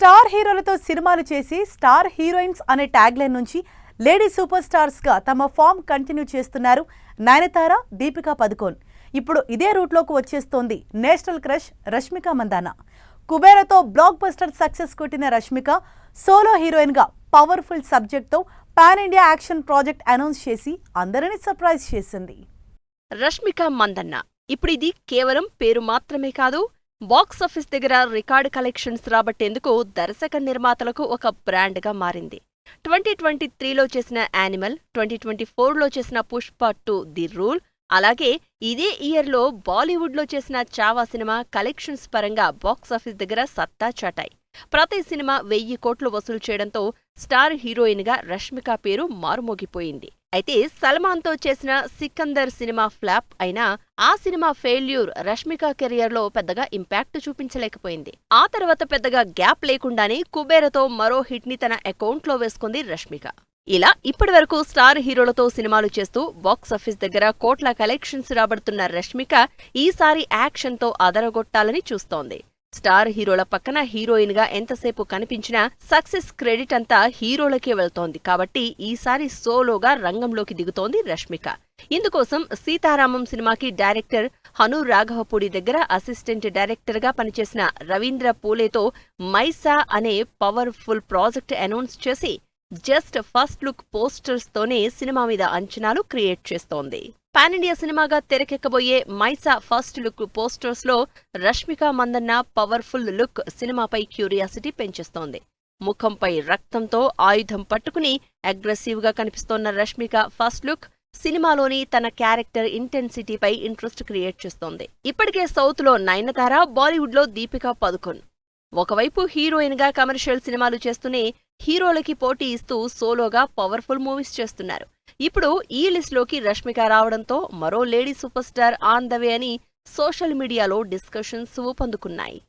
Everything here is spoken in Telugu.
స్టార్ హీరోలతో సినిమాలు చేసి స్టార్ హీరోయిన్స్ అనే ట్యాగ్లైన్ నుంచి లేడీ సూపర్ స్టార్స్ గా తమ ఫామ్ కంటిన్యూ చేస్తున్నారు నయనతార, దీపికా పదుకోన్. ఇప్పుడు ఇదే రూట్లోకి వచ్చేస్తోంది నేషనల్ క్రష్ రష్మిక మందాన. కుబేరతో బ్లాక్ బస్టర్ సక్సెస్ కొట్టిన రష్మిక సోలో హీరోయిన్ గా పవర్ఫుల్ సబ్జెక్ట్ తో pan India action project announce చేసి అందరినీ సర్ప్రైజ్ చేసింది. రష్మిక మందన్న ఇప్పుడు ఇది కేవలం పేరు మాత్రమే కాదు, బాక్సాఫీస్ దగ్గర రికార్డు కలెక్షన్స్ రాబట్టేందుకు దర్శక నిర్మాతలకు ఒక బ్రాండ్గా మారింది. 2023లో చేసిన యానిమల్, 2024లో చేసిన పుష్ప 2 ది రూల్, అలాగే ఇదే ఇయర్లో బాలీవుడ్లో చేసిన చావా సినిమా కలెక్షన్స్ పరంగా బాక్సాఫీస్ దగ్గర సత్తా చాటాయి. ప్రతి సినిమా 1000 కోట్లు వసూలు చేయడంతో స్టార్ హీరోయిన్గా రష్మిక పేరు మారుమోగిపోయింది. అయితే సల్మాన్తో చేసిన సికందర్ సినిమా ఫ్లాప్ అయినా ఆ సినిమా ఫెయిల్యూర్ రష్మిక కెరియర్లో పెద్దగా ఇంపాక్ట్ చూపించలేకపోయింది. ఆ తర్వాత పెద్దగా గ్యాప్ లేకుండానే కుబేరతో మరో హిట్ ని తన అకౌంట్లో వేసుకుంది రష్మిక. ఇలా ఇప్పటివరకు స్టార్ హీరోలతో సినిమాలు చేస్తూ బాక్సాఫీస్ దగ్గర కోట్ల కలెక్షన్స్ రాబడుతున్న రష్మిక ఈసారి యాక్షన్తో అదరగొట్టాలని చూస్తోంది. స్టార్ హీరోల పక్కన హీరోయిన్ గా ఎంతసేపు కనిపించినా సక్సెస్ క్రెడిట్ అంతా హీరోలకే వెళ్తోంది. కాబట్టి ఈసారి సోలోగా రంగంలోకి దిగుతోంది రష్మిక. ఇందుకోసం సీతారామం సినిమాకి డైరెక్టర్ హను రాఘవపూడి దగ్గర అసిస్టెంట్ డైరెక్టర్ గా పనిచేసిన రవీంద్ర పూలేతో మైసా అనే పవర్ఫుల్ ప్రాజెక్ట్ అనౌన్స్ చేసి జస్ట్ ఫస్ట్ లుక్ పోస్టర్స్ తోనే సినిమా మీద అంచనాలు క్రియేట్ చేస్తోంది. పాన్ ఇండియా సినిమాగా తెరకెక్కబోయే మైసా ఫస్ట్ లుక్ పోస్టర్స్ లో రష్మిక మందన్న పవర్ఫుల్ లుక్ సినిమాపై క్యూరియాసిటీ పెంచేస్తోంది. ముఖంపై రక్తంతో ఆయుధం పట్టుకుని అగ్రెసివ్ గా కనిపిస్తోన్న రష్మిక ఫస్ట్ లుక్ సినిమాలోని తన క్యారెక్టర్ ఇంటెన్సిటీపై ఇంట్రెస్ట్ క్రియేట్ చేస్తోంది. ఇప్పటికే సౌత్ లో నయనతార, బాలీవుడ్ లో దీపికా పదుకోన్. ఒకవైపు హీరోయిన్ గా కమర్షియల్ సినిమాలు చేస్తూనే హీరోలకి పోటీ ఇస్తూ సోలోగా పవర్ఫుల్ మూవీస్ చేస్తున్నారు. ఇప్పుడు ఈ లిస్ట్లోకి రష్మిక రావడంతో మరో lady super star on the way అని సోషల్ మీడియాలో డిస్కషన్స్ ఊపందుకున్నాయి.